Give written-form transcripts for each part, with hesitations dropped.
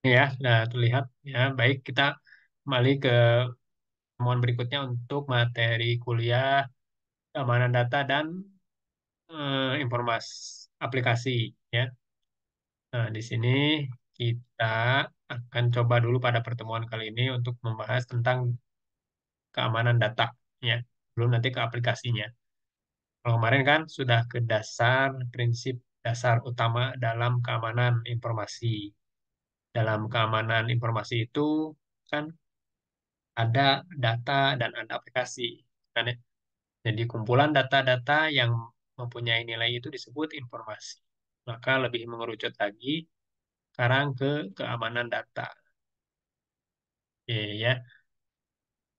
Ya, sudah terlihat. Ya, baik kita kembali ke pertemuan berikutnya untuk materi kuliah keamanan data dan informasi aplikasi. Ya, nah di sini kita akan coba dulu pada pertemuan kali ini untuk membahas tentang keamanan data. Ya, belum nanti ke aplikasinya. Kalau kemarin kan sudah ke dasar prinsip dasar utama dalam keamanan informasi. Dalam keamanan informasi itu kan ada data dan ada aplikasi. Kan ya? Jadi kumpulan data-data yang mempunyai nilai itu disebut informasi. Maka lebih mengerucut lagi sekarang ke keamanan data. Oke, ya.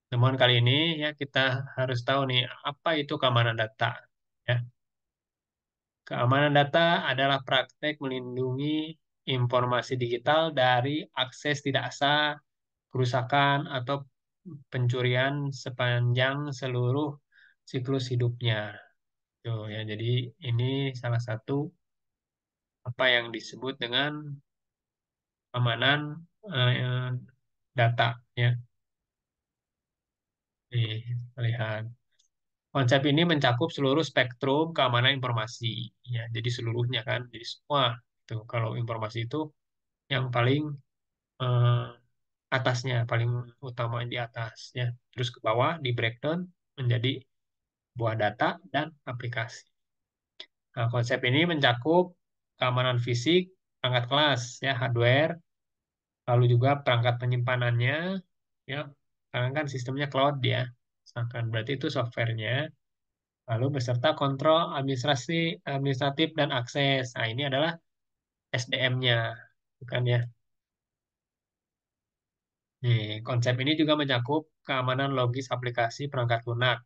Temuan kali ini ya kita harus tahu nih apa itu keamanan data. Ya. Keamanan data adalah praktek melindungi informasi digital dari akses tidak sah, kerusakan, atau pencurian sepanjang seluruh siklus hidupnya. Tuh, ya, jadi ini salah satu apa yang disebut dengan keamanan eh, data. Ya, nih, lihat. Konsep ini mencakup seluruh spektrum keamanan informasi. Ya, jadi seluruhnya kan, jadi semua. Tuh, kalau informasi itu yang paling eh, atasnya, paling utama di atas ya. Terus ke bawah di breakdown menjadi buah data dan aplikasi. Nah, konsep ini mencakup keamanan fisik, perangkat kelas ya, hardware, lalu juga perangkat penyimpanannya ya. Sekarang kan sistemnya cloud ya. Misalkan berarti itu softwarenya, lalu beserta kontrol administratif dan akses. Nah, ini adalah SDM-nya, bukan ya. Nih, konsep ini juga mencakup keamanan logis aplikasi perangkat lunak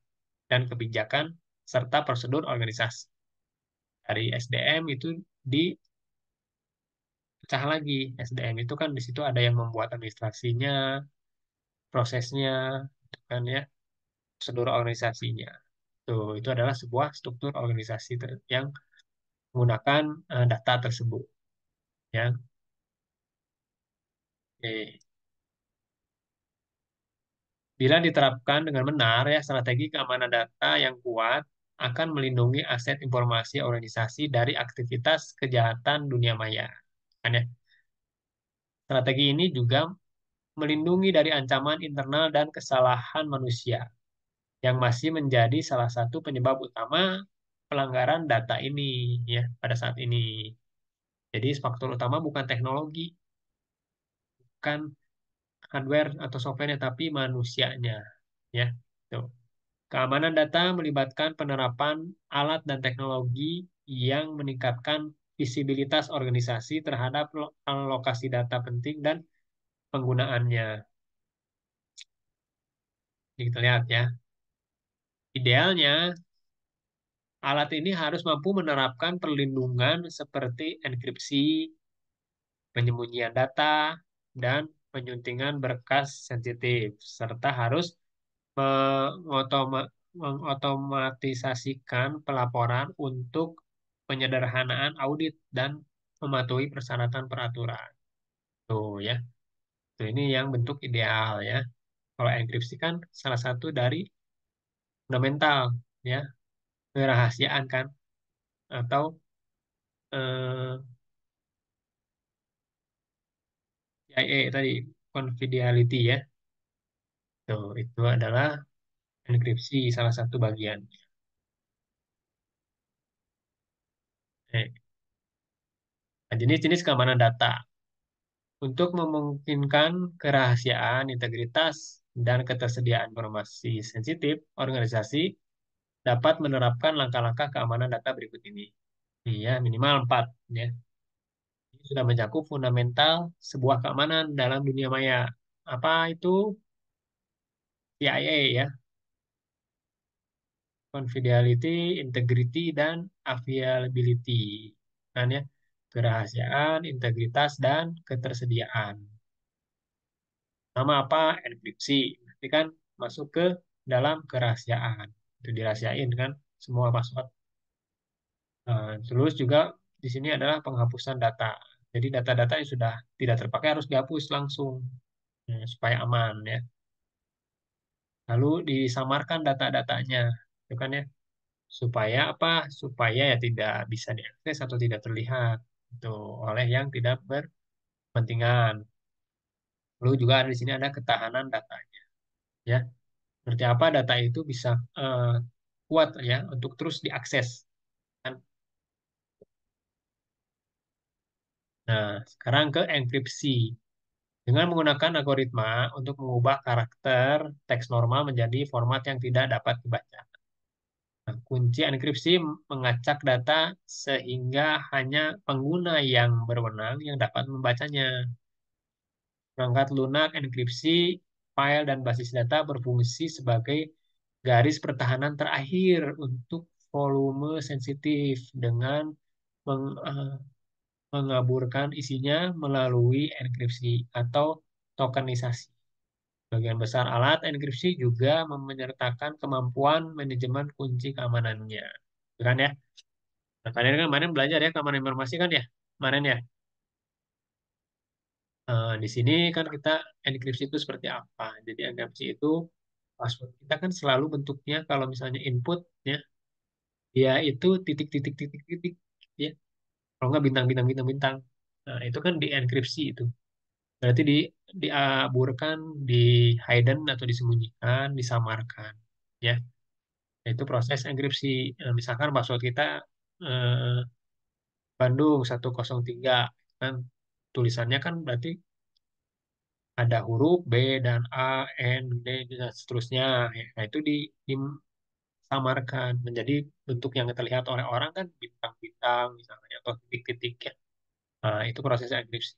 dan kebijakan serta prosedur organisasi. Dari SDM itu dipecah lagi. SDM itu kan di situ ada yang membuat administrasinya, prosesnya, gitu kan ya, prosedur organisasinya. Tuh, itu adalah sebuah struktur organisasi yang menggunakan data tersebut. Ya, oke. Bila diterapkan dengan benar, ya strategi keamanan data yang kuat akan melindungi aset informasi organisasi dari aktivitas kejahatan dunia maya. Kan ya? Strategi ini juga melindungi dari ancaman internal dan kesalahan manusia yang masih menjadi salah satu penyebab utama pelanggaran data ini ya pada saat ini. Jadi faktor utama bukan teknologi, bukan hardware atau softwarenya, tapi manusianya ya. Tuh. Keamanan data melibatkan penerapan alat dan teknologi yang meningkatkan visibilitas organisasi terhadap alokasi data penting dan penggunaannya. Jadi kita lihat ya. Idealnya, alat ini harus mampu menerapkan perlindungan seperti enkripsi, penyembunyian data, dan penyuntingan berkas sensitif, serta harus mengotomatisasikan pelaporan untuk penyederhanaan audit dan mematuhi persyaratan peraturan. Tuh ya, tuh ini yang bentuk ideal ya. Kalau enkripsi kan salah satu dari fundamental ya, kerahasiaan kan atau eh, CIA tadi confidentiality ya. Tuh, itu adalah enkripsi salah satu bagian. Eh, nah, jenis-jenis keamanan data. Untuk memungkinkan kerahasiaan, integritas, dan ketersediaan informasi sensitif, organisasi dapat menerapkan langkah-langkah keamanan data berikut ini. Iya, minimal 4. Ya. Ini sudah mencakup fundamental sebuah keamanan dalam dunia maya. Apa itu? CIA ya, confidentiality, integrity, dan availability. Kan ya, kerahasiaan, integritas, dan ketersediaan. Nama apa? Enkripsi. Nanti kan masuk ke dalam kerahasiaan. Itu dirahasiain kan semua password. Nah, terus juga di sini adalah penghapusan data. Jadi data-data yang sudah tidak terpakai harus dihapus langsung, supaya aman ya. Lalu disamarkan data-datanya, itu kan ya, supaya apa? Supaya ya tidak bisa diakses atau tidak terlihat itu oleh yang tidak berkepentingan. Lalu juga ada di sini ada ketahanan datanya, ya. Seperti apa data itu bisa kuat ya untuk terus diakses. Kan? Nah, sekarang ke enkripsi. Dengan menggunakan algoritma untuk mengubah karakter teks normal menjadi format yang tidak dapat dibaca. Nah, kunci enkripsi mengacak data sehingga hanya pengguna yang berwenang yang dapat membacanya. Perangkat lunak enkripsi file dan basis data berfungsi sebagai garis pertahanan terakhir untuk volume sensitif dengan mengaburkan isinya melalui enkripsi atau tokenisasi. Bagian besar alat enkripsi juga menyertakan kemampuan manajemen kunci keamanannya. Gitu kan ya? Nah, kemarin belajar ya keamanan informasi kan ya? Kemarin ya. Di sini kan kita enkripsi itu seperti apa. Jadi enkripsi itu password kita kan selalu bentuknya kalau misalnya input ya, dia itu titik titik titik titik ya. Kalau nggak bintang bintang bintang bintang. Nah, itu kan di enkripsi itu. Berarti diaburkan, di hidden atau disembunyikan, disamarkan. Ya, itu proses enkripsi. Misalkan password kita eh, Bandung 103 kan tulisannya kan berarti ada huruf B dan A, N, D dan seterusnya. Ya, nah, itu disamarkan menjadi bentuk yang terlihat oleh orang kan bintang-bintang misalnya atau titik-titik ya. Nah, itu proses enkripsi.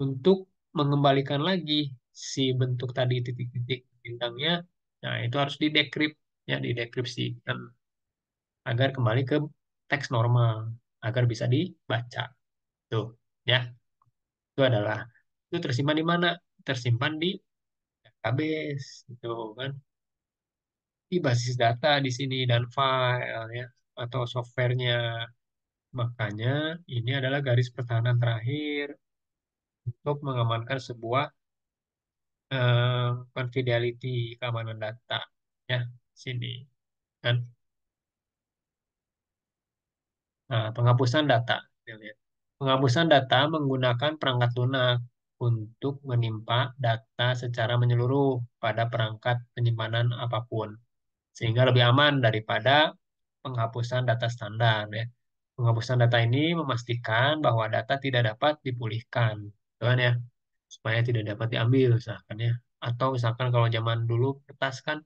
Untuk mengembalikan lagi si bentuk tadi titik-titik bintangnya, nah itu harus didekrip ya, didekripsi kan agar kembali ke teks normal, agar bisa dibaca. Tuh, ya. Itu adalah itu tersimpan di mana? Tersimpan di database, gitu kan. Di basis data di sini dan file ya atau softwarenya. Makanya ini adalah garis pertahanan terakhir untuk mengamankan sebuah confidentiality keamanan data ya sini kan. Nah, penghapusan data. Kita lihat. Penghapusan data menggunakan perangkat lunak untuk menimpa data secara menyeluruh pada perangkat penyimpanan apapun sehingga lebih aman daripada penghapusan data standar ya. Penghapusan data ini memastikan bahwa data tidak dapat dipulihkan, gitu kan ya, supaya tidak dapat diambil misalkan ya. Atau misalkan kalau zaman dulu kertas kan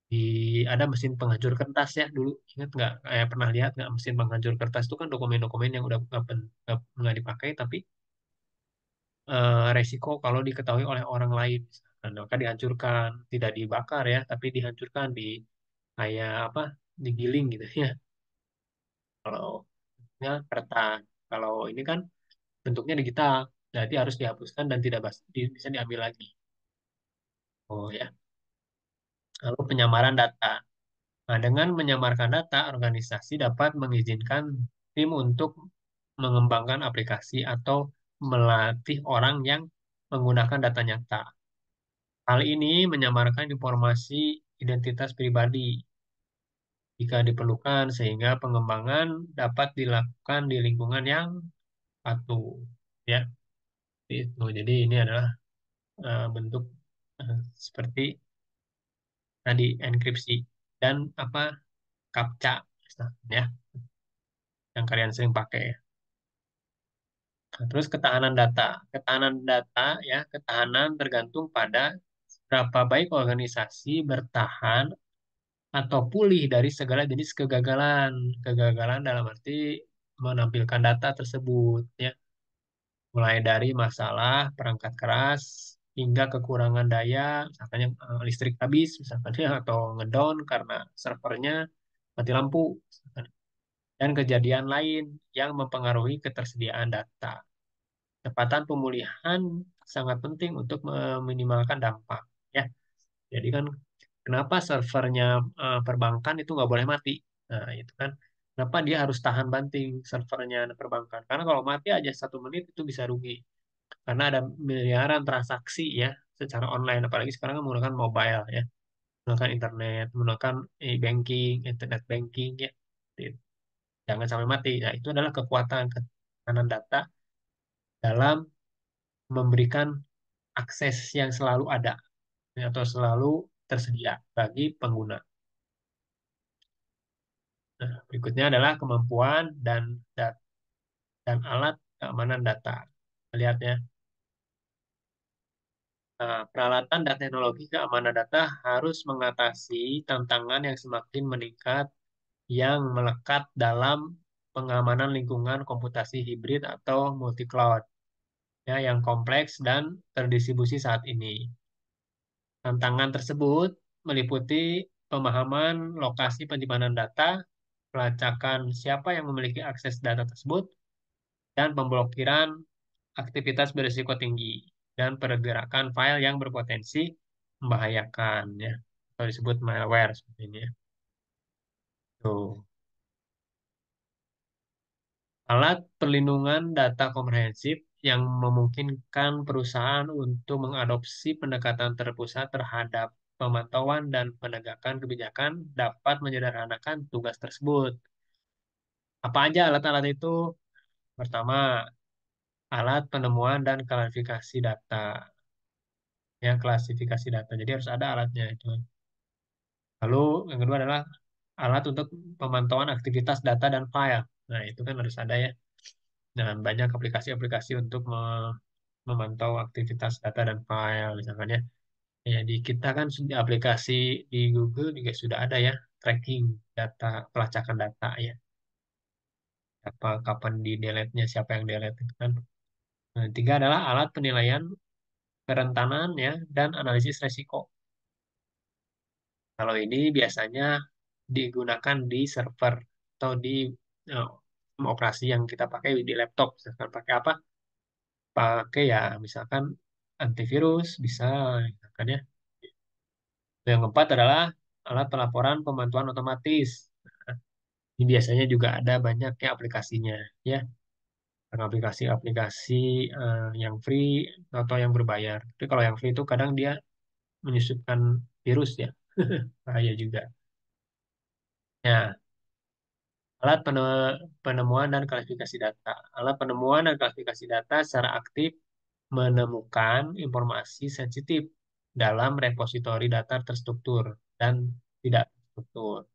di ada mesin penghancur kertas ya dulu, ingat nggak, kayak pernah lihat nggak mesin penghancur kertas itu kan dokumen-dokumen yang udah nggak dipakai tapi resiko kalau diketahui oleh orang lain misalkan, maka dihancurkan, tidak dibakar ya tapi dihancurkan, di kayak apa, digiling gitu ya. Kalau ya, kertas, kalau ini kan bentuknya digital jadi harus dihapuskan dan tidak bisa diambil lagi. Oh ya. Lalu penyamaran data. Nah, dengan menyamarkan data, organisasi dapat mengizinkan tim untuk mengembangkan aplikasi atau melatih orang yang menggunakan data nyata. Hal ini menyamarkan informasi identitas pribadi jika diperlukan, sehingga pengembangan dapat dilakukan di lingkungan yang patuh. Ya, itu. Jadi ini adalah bentuk seperti tadi enkripsi dan apa CAPTCHA, ya, yang kalian sering pakai ya. Nah, terus ketahanan data. Ketahanan data ya, ketahanan tergantung pada berapa baik organisasi bertahan atau pulih dari segala jenis kegagalan. Kegagalan dalam arti menampilkan data tersebut ya, mulai dari masalah perangkat keras hingga kekurangan daya, misalkan listrik habis misalkan ya, atau ngedown karena servernya mati lampu, misalkan. Dan kejadian lain yang mempengaruhi ketersediaan data. Kecepatan pemulihan sangat penting untuk meminimalkan dampak. Ya, jadi kan kenapa servernya perbankan itu nggak boleh mati? Nah, itu kan. Kenapa dia harus tahan banting servernya perbankan? Karena kalau mati aja 1 menit itu bisa rugi. Karena ada miliaran transaksi ya secara online. Apalagi sekarang kan menggunakan mobile ya, menggunakan internet, menggunakan e-banking, internet banking ya. Jangan sampai mati. Nah, itu adalah ketahanan data dalam memberikan akses yang selalu ada ya, atau selalu tersedia bagi pengguna. Nah, berikutnya adalah kemampuan dan alat keamanan data. Lihat ya. Nah, peralatan dan teknologi keamanan data harus mengatasi tantangan yang semakin meningkat yang melekat dalam pengamanan lingkungan komputasi hibrid atau multi-cloud ya, yang kompleks dan terdistribusi saat ini. Tantangan tersebut meliputi pemahaman lokasi penyimpanan data, pelacakan siapa yang memiliki akses data tersebut, dan pemblokiran aktivitas berisiko tinggi, dan pergerakan file yang berpotensi membahayakan, ya, atau disebut malware seperti ini. Ya. Tuh. Alat perlindungan data komprehensif yang memungkinkan perusahaan untuk mengadopsi pendekatan terpusat terhadap pemantauan dan penegakan kebijakan dapat menyederhanakan tugas tersebut. Apa aja alat-alat itu? Pertama, alat penemuan dan klasifikasi data. Ya, klasifikasi data. Jadi harus ada alatnya itu. Lalu yang kedua adalah alat untuk pemantauan aktivitas data dan file. Nah, itu kan harus ada ya. Dan banyak aplikasi-aplikasi untuk memantau aktivitas data dan file misalkan ya. Ya di kita kan sudah aplikasi di Google juga sudah ada ya tracking data, pelacakan data ya. Apa kapan di delete-nya, siapa yang delete itu kan. Nah, tiga adalah alat penilaian kerentanan ya dan analisis resiko. Kalau ini biasanya digunakan di server atau di eh, operasi yang kita pakai di laptop. Misalkan pakai apa? Pakai ya misalkan antivirus bisa misalkan ya. Yang keempat adalah alat pelaporan pemantauan otomatis. Ini biasanya juga ada banyak ya aplikasinya ya. Ada aplikasi-aplikasi yang free atau yang berbayar. Tapi kalau yang free itu kadang dia menyusupkan virus ya. Bahaya juga. Ya, alat penemuan dan klasifikasi data. Alat penemuan dan klasifikasi data secara aktif menemukan informasi sensitif dalam repositori data terstruktur dan tidak terstruktur,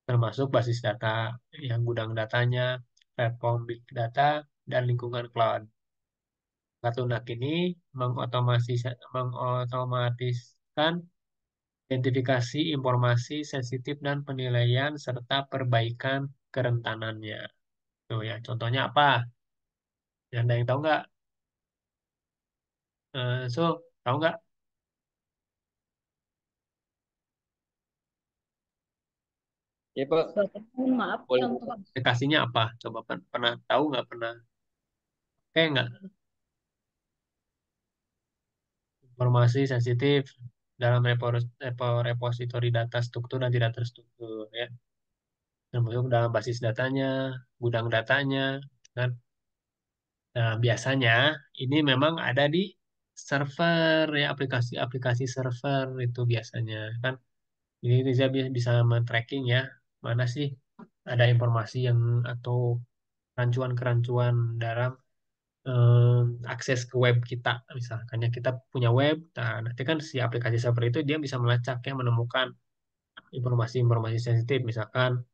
termasuk basis data yang gudang datanya, platform big data, dan lingkungan cloud. Katunak ini mengotomatiskan identifikasi informasi sensitif dan penilaian serta perbaikan kerentanannya. Tuh ya, contohnya apa? Ada yang tahu nggak? Tahu nggak? Ya Pak, Mohon maaf, boleh contoh Pak. Aplikasinya apa? Coba pernah tahu nggak? Pernah kayak nggak? Informasi sensitif dalam repositori data struktur dan tidak terstruktur ya. Termasuk dalam basis datanya, gudang datanya, kan? Nah, biasanya ini memang ada di server ya, aplikasi-aplikasi server itu biasanya kan. Ini bisa bisa men-tracking ya, mana sih ada informasi yang atau kerancuan-kerancuan dalam akses ke web kita. Misalkan ya kita punya web, nah nanti kan si aplikasi server itu dia bisa melacak ya, menemukan informasi-informasi sensitif. Misalkan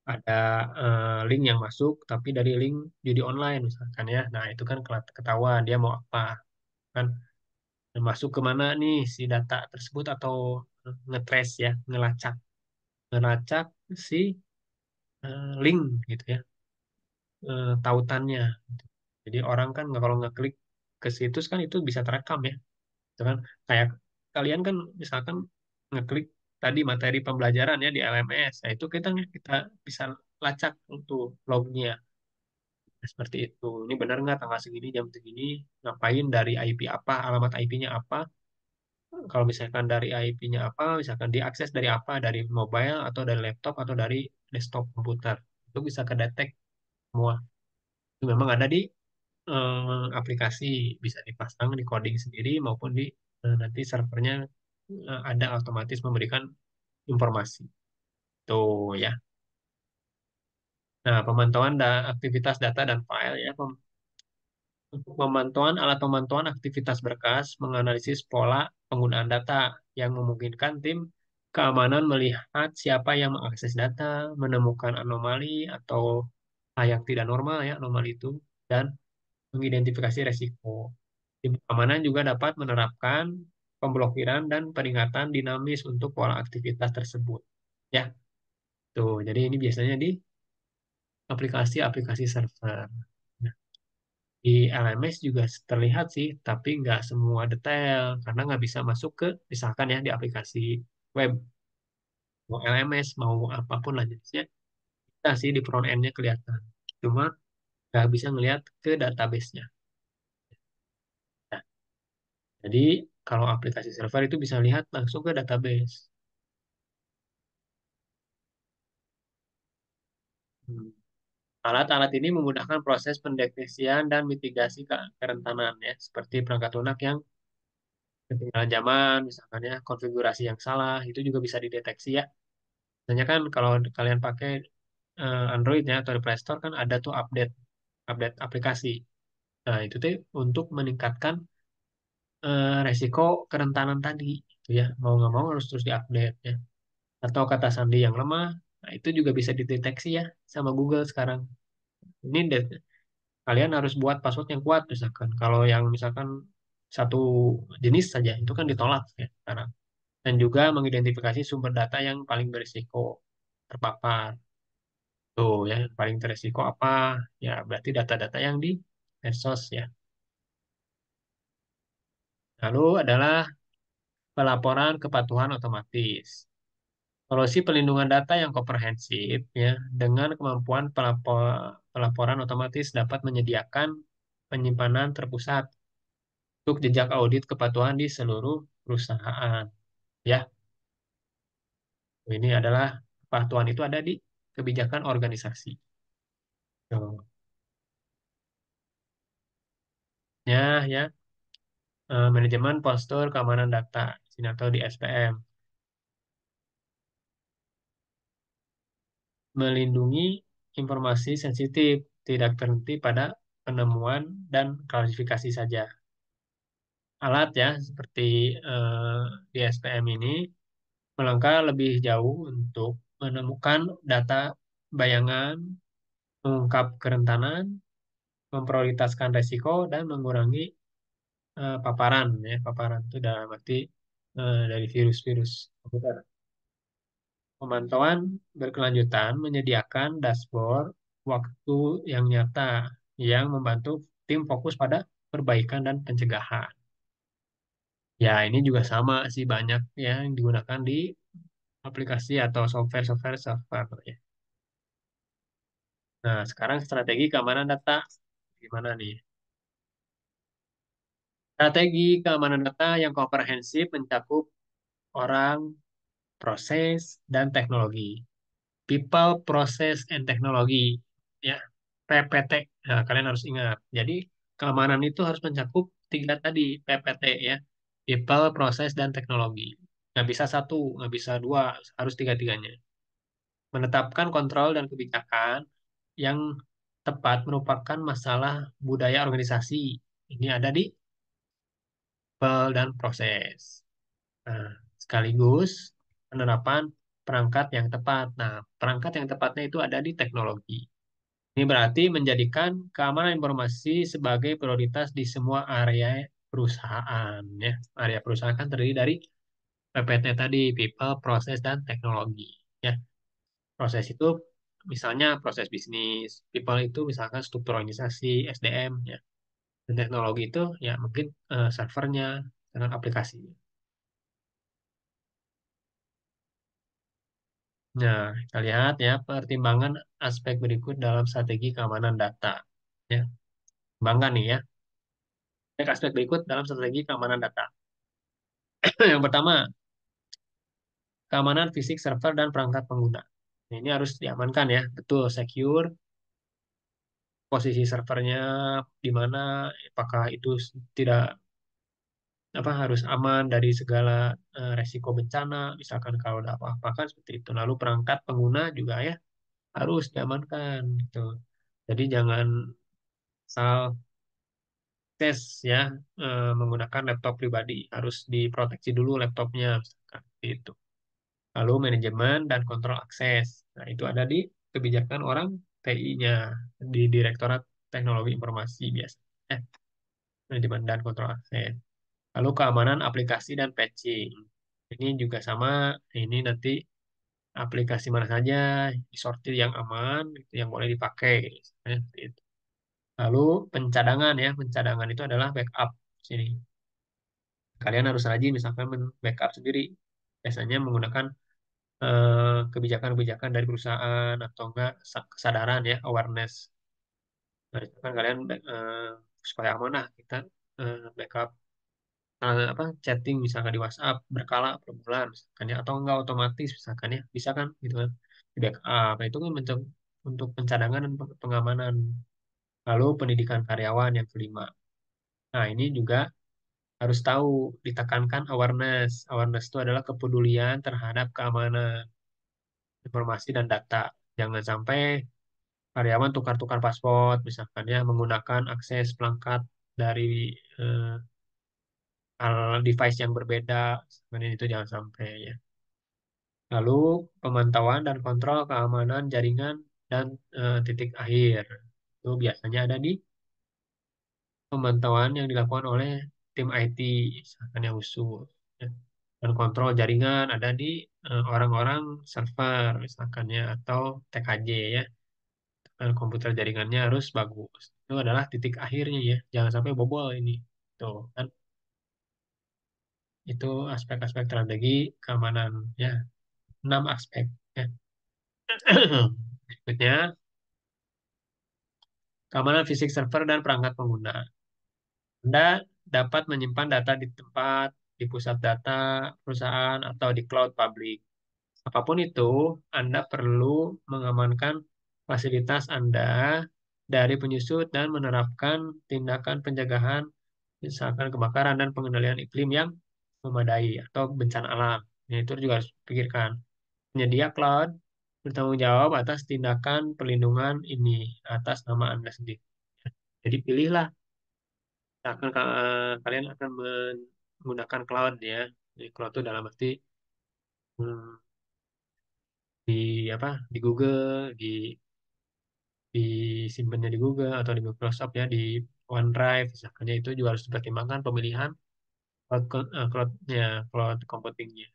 ada link yang masuk, tapi dari link judi online misalkan ya. Nah itu kan ketahuan dia mau apa kan. Masuk ke mana nih si data tersebut atau ngetrace ya, ngelacak si link gitu ya, tautannya. Jadi orang kan kalau ngeklik ke situs kan itu bisa terekam ya. Itu kan kayak kalian kan misalkan ngeklik tadi materi pembelajaran ya di LMS. Nah, itu kita bisa lacak untuk lognya. Seperti itu. Ini benar nggak tanggal segini, jam segini, ngapain dari IP apa, alamat IP-nya apa. Kalau misalkan dari IP-nya apa, misalkan diakses dari apa, dari mobile atau dari laptop atau dari desktop komputer. Itu bisa kedetek semua. Itu memang ada di aplikasi, bisa dipasang di coding sendiri maupun di nanti servernya ada otomatis memberikan informasi. Tuh ya. Nah, pemantauan aktivitas data dan file ya. Untuk pemantauan alat pemantauan aktivitas berkas, menganalisis pola penggunaan data yang memungkinkan tim keamanan melihat siapa yang mengakses data, menemukan anomali atau hal yang tidak normal ya, anomali itu, dan mengidentifikasi resiko. Tim keamanan juga dapat menerapkan pemblokiran dan peringatan dinamis untuk pola aktivitas tersebut. Ya, tuh. Jadi ini biasanya di aplikasi-aplikasi server. Nah, di LMS juga terlihat sih, tapi nggak semua detail karena nggak bisa masuk ke, misalkan ya di aplikasi web, mau LMS, mau apapun lah jenisnya, kita sih di front end-nya kelihatan. Cuma nggak bisa ngelihat ke database-nya. Nah, jadi kalau aplikasi server itu bisa lihat langsung ke database. Hmm. Alat-alat ini memudahkan proses pendeteksian dan mitigasi kerentanan ya, seperti perangkat lunak yang ketinggalan zaman, misalkan ya, konfigurasi yang salah, itu juga bisa dideteksi ya. Misalnya kan kalau kalian pakai Android ya atau di Play Store kan ada tuh update update aplikasi. Nah, itu tuh untuk meningkatkan resiko kerentanan tadi, gitu ya. Mau nggak mau harus terus diupdate ya. Atau kata sandi yang lemah, nah itu juga bisa dideteksi ya sama Google sekarang. Ini kalian harus buat password yang kuat misalkan. Kalau yang misalkan satu jenis saja itu kan ditolak ya sekarang. Dan juga mengidentifikasi sumber data yang paling berisiko terpapar. Tuh ya, yang paling berisiko apa? Ya, berarti data-data yang di medsos ya. Lalu adalah pelaporan kepatuhan otomatis. Solusi pelindungan data yang komprehensif ya, dengan kemampuan pelaporan otomatis dapat menyediakan penyimpanan terpusat untuk jejak audit kepatuhan di seluruh perusahaan. Ya, ini adalah kepatuhan itu ada di kebijakan organisasi. Tuh. Ya, ya, manajemen postur keamanan data di sini atau di SPM, melindungi informasi sensitif, tidak berhenti pada penemuan dan klasifikasi saja. Alat ya, seperti eh, di SPM ini melangkah lebih jauh untuk menemukan data bayangan, mengungkap kerentanan, memprioritaskan resiko, dan mengurangi paparan. Ya, paparan itu dalam arti dari virus-virus komputer. Pemantauan berkelanjutan menyediakan dashboard waktu yang nyata yang membantu tim fokus pada perbaikan dan pencegahan. Ya, ini juga sama sih banyak ya yang digunakan di aplikasi atau software-software server ya. Nah, sekarang strategi keamanan data gimana nih? Strategi keamanan data yang komprehensif mencakup orang, proses, dan teknologi. People, Process, and Technology. Ya, PPT. Nah, kalian harus ingat. Jadi, keamanan itu harus mencakup tiga tadi, PPT ya. People, Process, dan Teknologi. Nggak bisa satu, nggak bisa dua, harus tiga-tiganya. Menetapkan kontrol dan kebijakan yang tepat merupakan masalah budaya organisasi. Ini ada di People dan Proses. Nah, sekaligus penerapan perangkat yang tepat. Nah, perangkat yang tepatnya itu ada di teknologi. Ini berarti menjadikan keamanan informasi sebagai prioritas di semua area perusahaan. Ya, area perusahaan kan terdiri dari PPT tadi, People, Proses, dan Teknologi. Ya, proses itu misalnya proses bisnis, People itu misalkan struktur organisasi, SDM, ya. Dan teknologi itu ya mungkin servernya dengan aplikasinya. Nah, kita lihat ya pertimbangan aspek berikut dalam strategi keamanan data. Ya, kembangkan nih ya. Aspek berikut dalam strategi keamanan data. Yang pertama, keamanan fisik server dan perangkat pengguna. Nah, ini harus diamankan ya, betul secure, posisi servernya di mana, apakah itu tidak harus aman dari segala resiko bencana, misalkan kalau ada apa-apa kan seperti itu. Lalu perangkat pengguna juga ya harus diamankan gitu. Jadi jangan asal tes ya menggunakan laptop pribadi, harus diproteksi dulu laptopnya misalkan seperti itu. Lalu manajemen dan kontrol akses. Nah, itu ada di kebijakan orang TI-nya, di Direktorat Teknologi Informasi biasanya. Manajemen dan kontrol akses. Lalu keamanan aplikasi dan patching. Ini juga sama, ini nanti aplikasi mana saja disortir yang aman, gitu, yang boleh dipakai. Seperti itu. Lalu pencadangan ya, pencadangan itu adalah backup. Sini. Kalian harus rajin misalkan backup sendiri. Biasanya menggunakan kebijakan-kebijakan dari perusahaan atau enggak kesadaran ya, awareness. Nah, itu kan kalian supaya aman lah kita backup chatting misalkan di WhatsApp berkala per bulan misalkan ya atau enggak otomatis misalkan ya bisa kan gitu kan di backup. Nah, itu kan untuk pencadangan dan pengamanan. Lalu pendidikan karyawan yang kelima. Nah, ini juga harus tahu ditekankan awareness. Awareness itu adalah kepedulian terhadap keamanan informasi dan data. Jangan sampai karyawan tukar-tukar paspor, misalkan ya, menggunakan akses pelangkat dari eh, device yang berbeda, sebenarnya itu jangan sampai ya. Lalu pemantauan dan kontrol keamanan jaringan dan titik akhir. Itu biasanya ada di pemantauan yang dilakukan oleh tim IT, misalkan yang khusus. Ya. Dan kontrol jaringan ada di orang-orang server, misalkan ya, atau TKJ ya. Komputer jaringannya harus bagus. Itu adalah titik akhirnya ya. Jangan sampai bobol ini. Tuh kan itu aspek-aspek strategi keamanan ya. 6 aspek ya. Berikutnya keamanan fisik server dan perangkat pengguna. Anda dapat menyimpan data di tempat, di pusat data perusahaan atau di cloud public. Apapun itu, Anda perlu mengamankan fasilitas Anda dari penyusut dan menerapkan tindakan pencegahan misalkan kebakaran dan pengendalian iklim yang memadai atau bencana alam. Nah, itu juga harus pikirkan. Penyedia cloud bertanggung jawab atas tindakan perlindungan ini atas nama Anda sendiri. Jadi pilihlah, kalian akan menggunakan cloud ya. Jadi cloud itu dalam arti hmm, di di Google, disimpannya di Google atau di Microsoft ya, di OneDrive misalkan ya, itu juga harus dipertimbangkan pemilihan cloud computingnya.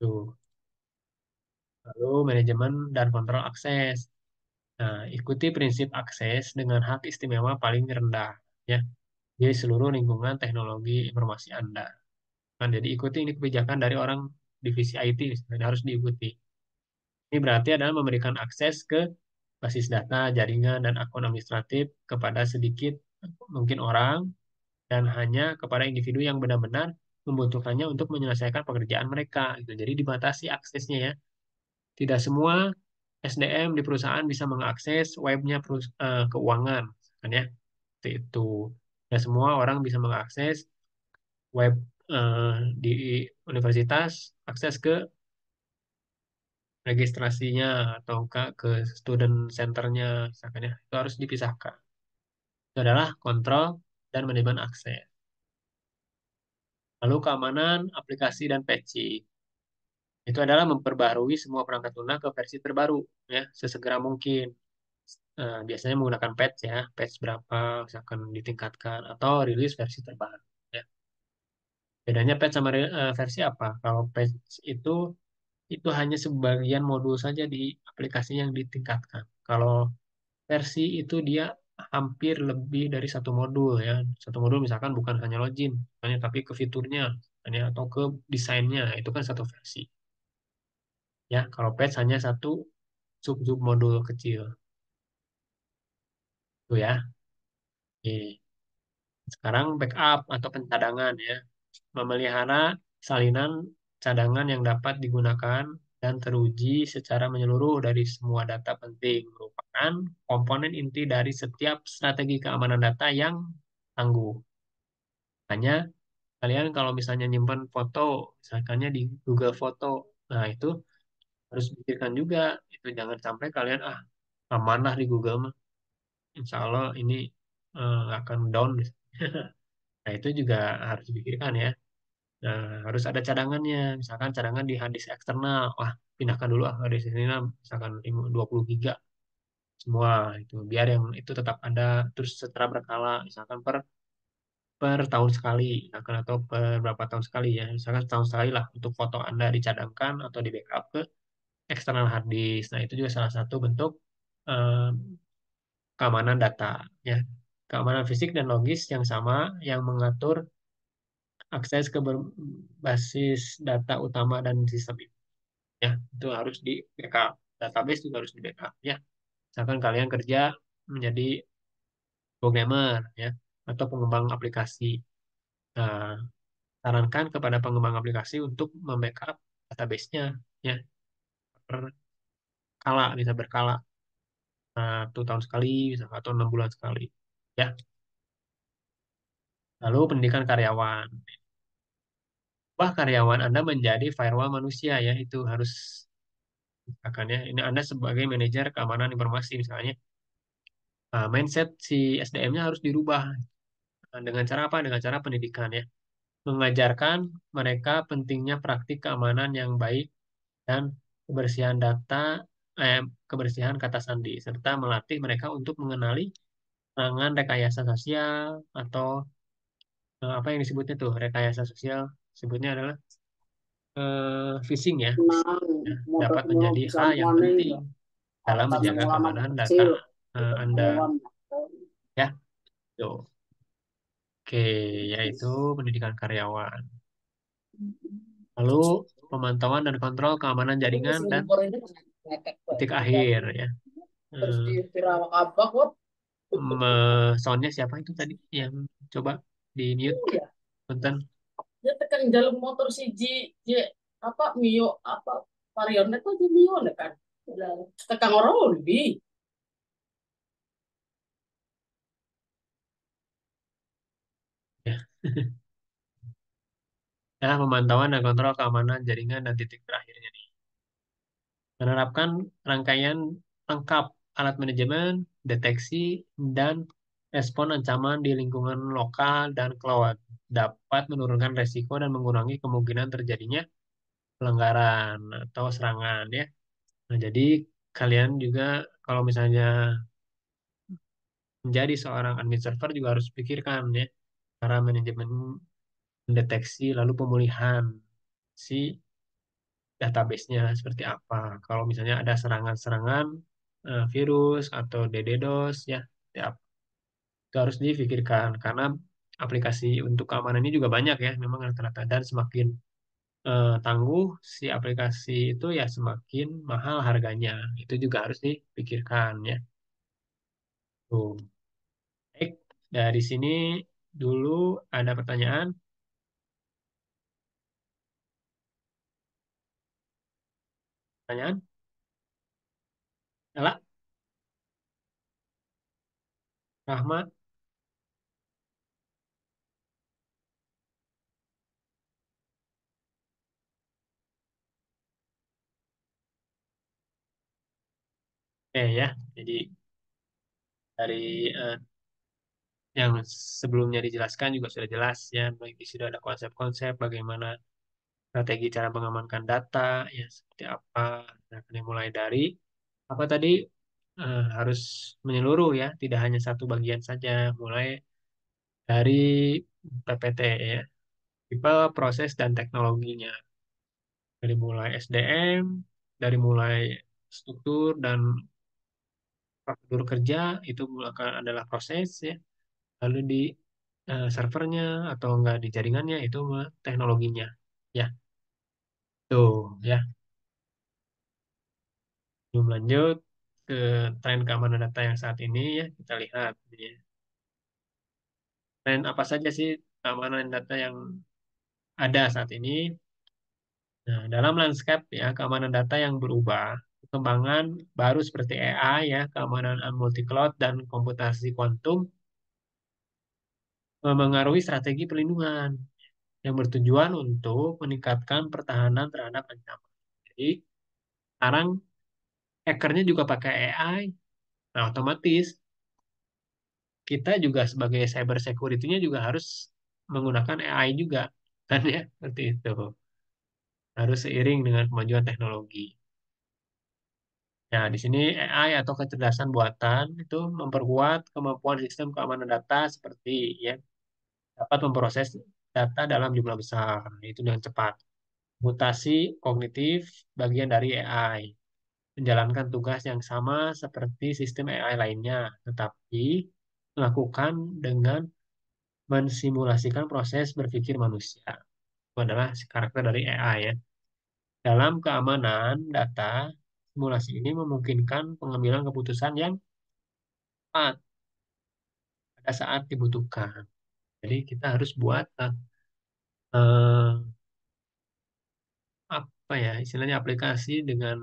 Tuh. Lalu manajemen dan kontrol akses. Nah, ikuti prinsip akses dengan hak istimewa paling rendah ya di seluruh lingkungan teknologi informasi Anda. Nah, jadi ikuti ini kebijakan dari orang divisi IT misalnya, harus diikuti. Ini berarti adalah memberikan akses ke basis data, jaringan, dan akun administratif kepada sedikit mungkin orang dan hanya kepada individu yang benar-benar membutuhkannya untuk menyelesaikan pekerjaan mereka. Gitu. Jadi dibatasi aksesnya ya. Tidak semua SDM di perusahaan bisa mengakses webnya keuangan, kan ya. Seperti itu. Tidak semua orang bisa mengakses web eh, di universitas, akses ke registrasinya atau ke student centernya, misalkan ya. Itu harus dipisahkan. Itu adalah kontrol dan manajemen akses. Lalu keamanan aplikasi dan patching. Itu adalah memperbarui semua perangkat lunak ke versi terbaru ya, sesegera mungkin. Biasanya menggunakan patch ya, patch berapa misalkan ditingkatkan atau rilis versi terbaru ya. Bedanya patch sama versi apa? Kalau patch itu hanya sebagian modul saja di aplikasi yang ditingkatkan. Kalau versi itu dia hampir lebih dari satu modul ya. Satu modul misalkan bukan hanya login, hanya tapi ke fiturnya, hanya atau ke desainnya, itu kan satu versi. Ya, kalau patch hanya satu sub-sub modul kecil. Itu ya. Oke. Sekarang backup atau pencadangan ya. Memelihara salinan cadangan yang dapat digunakan dan teruji secara menyeluruh dari semua data penting, merupakan komponen inti dari setiap strategi keamanan data yang tangguh. Hanya kalian kalau misalnya nyimpan foto, misalkannya di Google Foto, nah itu harus pikirkan juga, itu jangan sampai kalian amanah di Google mah, insya Allah ini akan down. Nah itu juga harus dipikirkan ya. Nah, harus ada cadangannya. Misalkan cadangan di hard disk eksternal. Wah, pindahkan dulu hard disk ini misalkan 20 giga semua itu. Biar yang itu tetap ada terus secara berkala. Misalkan per tahun sekali, misalkan atau per berapa tahun sekali ya. Misalkan setahun sekali lah untuk foto Anda dicadangkan atau di backup ke eksternal hard disk. Nah, itu juga salah satu bentuk eh, keamanan data ya. Keamanan fisik dan logis yang sama yang mengatur akses ke berbasis data utama dan sistem ya itu harus di backup, database juga harus di backup ya. Misalkan kalian kerja menjadi programmer ya atau pengembang aplikasi, nah, sarankan kepada pengembang aplikasi untuk membackup database-nya ya, berkala bisa berkala, 1 tahun sekali misalkan, atau 6 bulan sekali ya. Lalu pendidikan karyawan, wah karyawan Anda menjadi firewall manusia ya, itu harus misalkan ya, ini Anda sebagai manajer keamanan informasi misalnya, mindset si SDM-nya harus dirubah. Nah, dengan cara apa? Dengan cara pendidikan ya. Mengajarkan mereka pentingnya praktik keamanan yang baik dan kebersihan data, kebersihan kata sandi, serta melatih mereka untuk mengenali serangan rekayasa sosial atau apa yang disebutnya tuh rekayasa sosial, sebutnya adalah phishing ya. Nah, Ya, motor dapat mau menjadi bisa hal yang mulai penting dalam harta menjaga mengulama keamanan data kecil Anda. hewan. Ya, tuh. Oke, yaitu pendidikan karyawan. Lalu pemantauan dan kontrol keamanan Tapi jaringan mesin dan kupon ini ngekek titik udah akhir ya. terus Eh, di Tirawak Abang kok. Soundnya siapa itu tadi yang coba di mute Iya, punten. dia tekan dalam motor si J apa Mio apa varionnya tuh di Mio nih kan. Udah tekan orang lebih. Ya. Nah, pemantauan dan kontrol keamanan jaringan dan titik terakhirnya nih. Menerapkan rangkaian lengkap alat manajemen, deteksi, dan respon ancaman di lingkungan lokal dan cloud dapat menurunkan resiko dan mengurangi kemungkinan terjadinya pelanggaran atau serangan ya. Nah, jadi kalian juga kalau misalnya menjadi seorang admin server juga harus pikirkan ya cara manajemen mendeteksi lalu pemulihan si database-nya seperti apa. Kalau misalnya ada serangan-serangan virus atau DDoS ya, seperti apa. Itu harus dipikirkan karena aplikasi untuk keamanan ini juga banyak ya, memang rata-rata dan semakin tangguh si aplikasi itu ya semakin mahal harganya. Itu juga harus dipikirkan ya. Tuh. Baik, dari sini dulu ada pertanyaan. Pertanyaan? Ella? Rahmat? Ya. Jadi dari yang sebelumnya dijelaskan juga sudah jelas ya. Baik, sudah ada konsep-konsep bagaimana strategi cara mengamankan data, ya seperti apa. Nah, ini mulai dari apa tadi harus menyeluruh ya, tidak hanya satu bagian saja. Mulai dari PPT ya, people, proses dan teknologinya. Dari mulai SDM, dari mulai struktur dan prosedur kerja itu akan adalah proses ya. Lalu di servernya atau enggak di jaringannya itu teknologinya. Ya, tuh ya. Belum lanjut ke tren keamanan data yang saat ini ya, kita lihat ya. Tren apa saja sih keamanan data yang ada saat ini? Nah, dalam landscape ya keamanan data yang berubah, perkembangan baru seperti AI ya, keamanan multi cloud dan komputasi kuantum memengaruhi strategi perlindungan yang bertujuan untuk meningkatkan pertahanan terhadap ancaman. Jadi sekarang hackernya juga pakai AI. Nah, otomatis kita juga sebagai cyber security-nya juga harus menggunakan AI juga. Kan ya, seperti itu. Harus seiring dengan kemajuan teknologi. Nah, di sini AI atau kecerdasan buatan itu memperkuat kemampuan sistem keamanan data seperti ya dapat memproses data dalam jumlah besar, itu dengan cepat. Mutasi kognitif bagian dari AI, menjalankan tugas yang sama seperti sistem AI lainnya, tetapi melakukan dengan mensimulasikan proses berpikir manusia. Itu adalah karakter dari AI ya. Dalam keamanan data, simulasi ini memungkinkan pengambilan keputusan yang tepat pada saat dibutuhkan. Jadi kita harus buat eh, apa ya istilahnya aplikasi dengan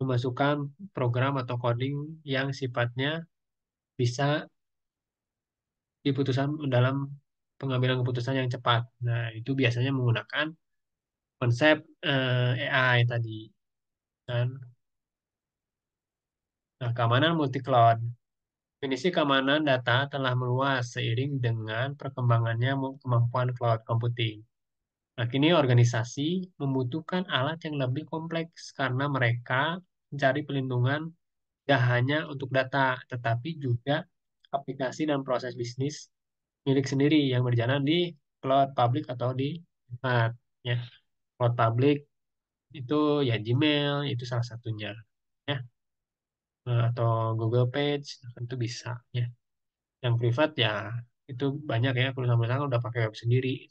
memasukkan program atau coding yang sifatnya bisa diputusan dalam pengambilan keputusan yang cepat. Nah, itu biasanya menggunakan konsep AI tadi kan. Nah, keamanan multi cloud. Definisi keamanan data telah meluas seiring dengan perkembangannya kemampuan cloud computing. Nah, kini organisasi membutuhkan alat yang lebih kompleks karena mereka mencari pelindungan tidak hanya untuk data, tetapi juga aplikasi dan proses bisnis milik sendiri yang berjalan di cloud public atau di tempat. Ya, cloud public itu ya Gmail itu salah satunya. Ya, atau Google Page itu bisa. Ya, yang privat ya itu banyak ya perusahaan-perusahaan udah pakai web sendiri.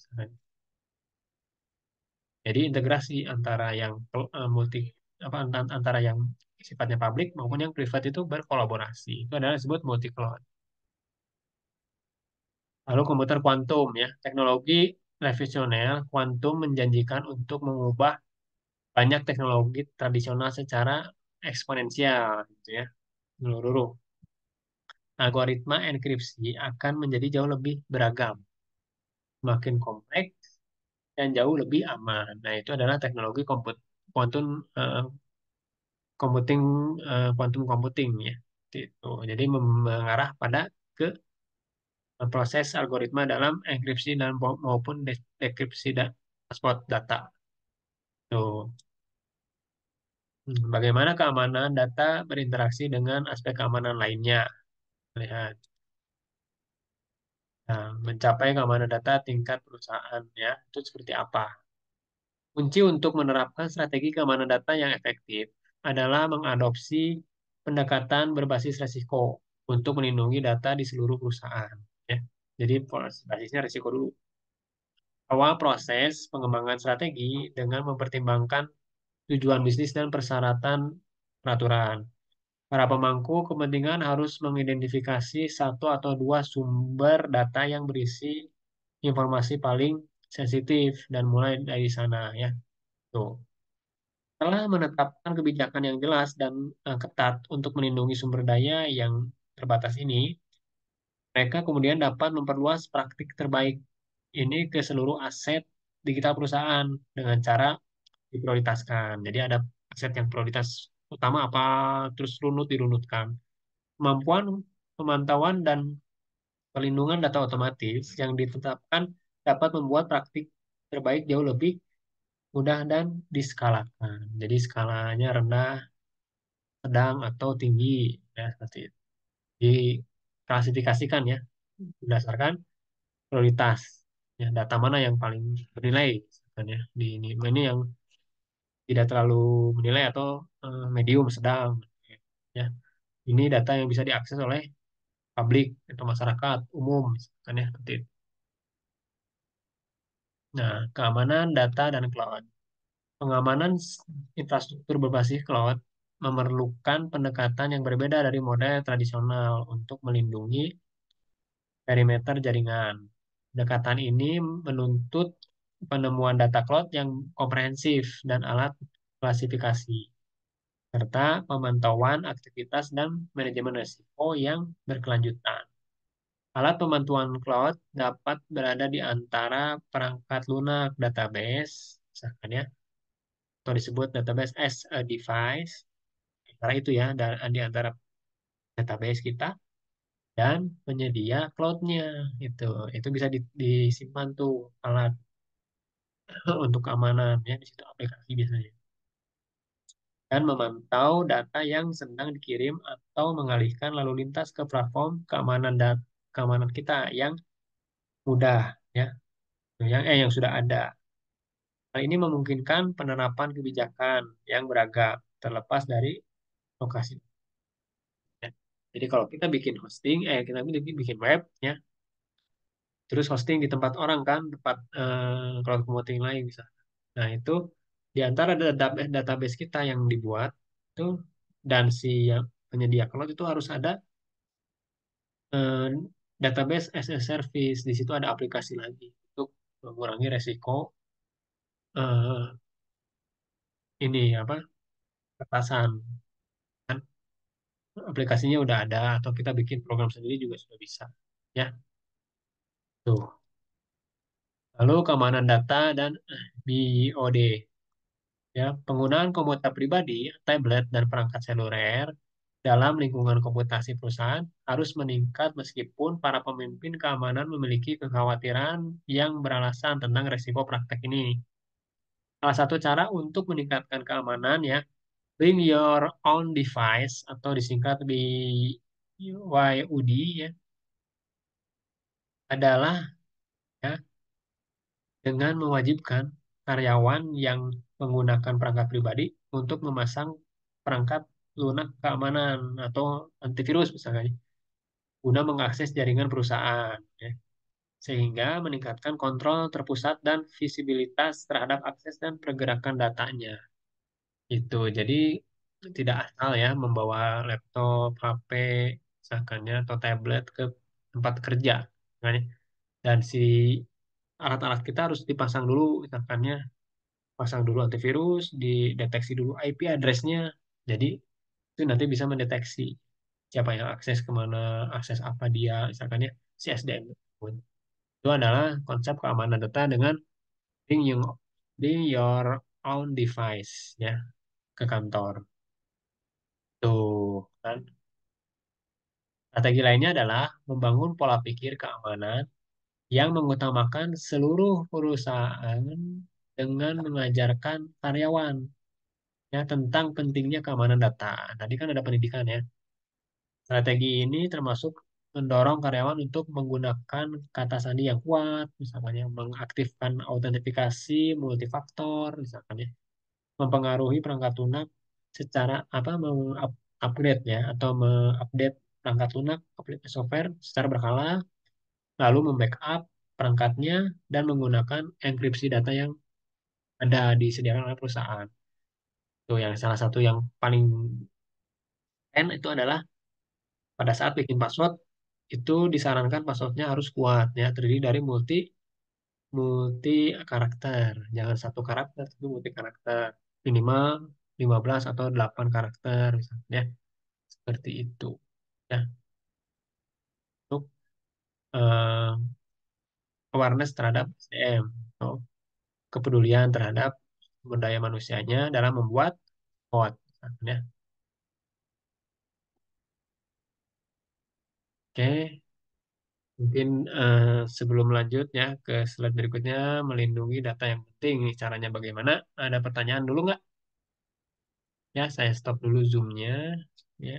Jadi integrasi antara yang multi apa antara yang sifatnya publik maupun yang privat itu berkolaborasi. Itu adalah disebut multi cloud. Lalu komputer kuantum ya, teknologi revolusioner kuantum menjanjikan untuk mengubah banyak teknologi tradisional secara eksponensial gitu ya, menyeluruh. Algoritma enkripsi akan menjadi jauh lebih beragam, semakin kompleks dan jauh lebih aman. Nah, itu adalah teknologi kuantum computing quantum computing ya. Gitu. Jadi mengarah pada ke proses algoritma dalam enkripsi dan maupun dekripsi transport data. Tuh. Bagaimana keamanan data berinteraksi dengan aspek keamanan lainnya? Lihat. Nah, mencapai keamanan data tingkat perusahaan ya, itu seperti apa? Kunci untuk menerapkan strategi keamanan data yang efektif adalah mengadopsi pendekatan berbasis resiko untuk melindungi data di seluruh perusahaan. Ya. Jadi basisnya resiko dulu. Awal proses pengembangan strategi dengan mempertimbangkan tujuan bisnis dan persyaratan peraturan. Para pemangku kepentingan harus mengidentifikasi satu atau dua sumber data yang berisi informasi paling sensitif dan mulai dari sana ya. Tuh. Setelah menetapkan kebijakan yang jelas dan ketat untuk melindungi sumber daya yang terbatas ini, mereka kemudian dapat memperluas praktik terbaik ini ke seluruh aset digital perusahaan dengan cara diprioritaskan. Jadi ada aset yang prioritas utama apa, terus dirunutkan. Kemampuan pemantauan dan pelindungan data otomatis yang ditetapkan dapat membuat praktik terbaik jauh lebih mudah dan diskalakan. Jadi skalanya rendah, sedang, atau tinggi. Ya, seperti itu. Diklasifikasikan ya, berdasarkan prioritas. Ya, data mana yang paling bernilai. Misalkan ya. Ini yang tidak terlalu menilai atau medium, sedang. Ya. Ini data yang bisa diakses oleh publik atau masyarakat umum. Misalkan ya, seperti itu. Nah, keamanan data dan cloud. Pengamanan infrastruktur berbasis cloud memerlukan pendekatan yang berbeda dari model tradisional untuk melindungi perimeter jaringan. Pendekatan ini menuntut penemuan data cloud yang komprehensif dan alat klasifikasi, serta pemantauan aktivitas dan manajemen risiko yang berkelanjutan. Alat pemantauan cloud dapat berada di antara perangkat lunak database, misalkan ya, atau disebut database as a device, antara itu ya, di antara database kita dan penyedia cloud-nya itu bisa disimpan tuh alat untuk keamanan ya di situ aplikasi biasanya dan memantau data yang sedang dikirim atau mengalihkan lalu lintas ke platform keamanan kita yang mudah ya yang sudah ada. Hal ini memungkinkan penerapan kebijakan yang beragam terlepas dari lokasi ya. Jadi kalau kita bikin hosting kita bikin web ya terus hosting di tempat orang kan tempat cloud computing lain bisa. Nah, itu di antara database kita yang dibuat itu dan si yang penyedia cloud itu harus ada eh, database as a service. Di situ ada aplikasi lagi untuk mengurangi resiko eh, ini apa ketasan. Kan aplikasinya udah ada atau kita bikin program sendiri juga sudah bisa. Ya, tuh. Lalu keamanan data dan BOD. Ya, penggunaan komputer pribadi, tablet, dan perangkat seluler dalam lingkungan komputasi perusahaan harus meningkat meskipun para pemimpin keamanan memiliki kekhawatiran yang beralasan tentang resiko praktek ini. Salah satu cara untuk meningkatkan keamanan ya, bring your own device atau disingkat BYOD ya, adalah ya dengan mewajibkan karyawan yang menggunakan perangkat pribadi untuk memasang perangkat lunak keamanan atau antivirus misalnya guna mengakses jaringan perusahaan ya, sehingga meningkatkan kontrol terpusat dan visibilitas terhadap akses dan pergerakan datanya. Itu jadi tidak asal ya membawa laptop, HP, misalkannya atau tablet ke tempat kerja. Misalnya. Dan si alat-alat kita harus dipasang dulu, misalkannya pasang dulu antivirus, dideteksi dulu IP address-nya. Jadi itu nanti bisa mendeteksi siapa yang akses kemana, akses apa dia, misalkan ya si SDM. Itu adalah konsep keamanan data dengan bring your, bring your own device ya ke kantor. Tuh kan. Strategi lainnya adalah membangun pola pikir keamanan yang mengutamakan seluruh perusahaan dengan mengajarkan karyawan ya tentang pentingnya keamanan data. Tadi kan ada pendidikan ya. Strategi ini termasuk mendorong karyawan untuk menggunakan kata sandi yang kuat, misalkan yang mengaktifkan autentifikasi multifaktor, misalkan ya, mempengaruhi perangkat lunak secara apa upgrade ya atau mengupdate perangkat lunak aplikasi software secara berkala, lalu membackup perangkatnya dan menggunakan enkripsi data yang ada disediakan oleh perusahaan. Itu yang salah satu yang paling keren itu adalah pada saat bikin password itu disarankan passwordnya harus kuat ya terdiri dari multi multi karakter jangan satu karakter tapi multi karakter minimal 15 atau 8 karakter misalnya seperti itu ya untuk eh, awareness terhadap SDM atau kepedulian terhadap sumber daya manusianya dalam membuat code misalnya. Oke. Mungkin sebelum lanjut ya ke slide berikutnya, melindungi data yang penting. Nih, caranya bagaimana? Ada pertanyaan dulu nggak? Ya, saya stop dulu Zoom-nya. Ya.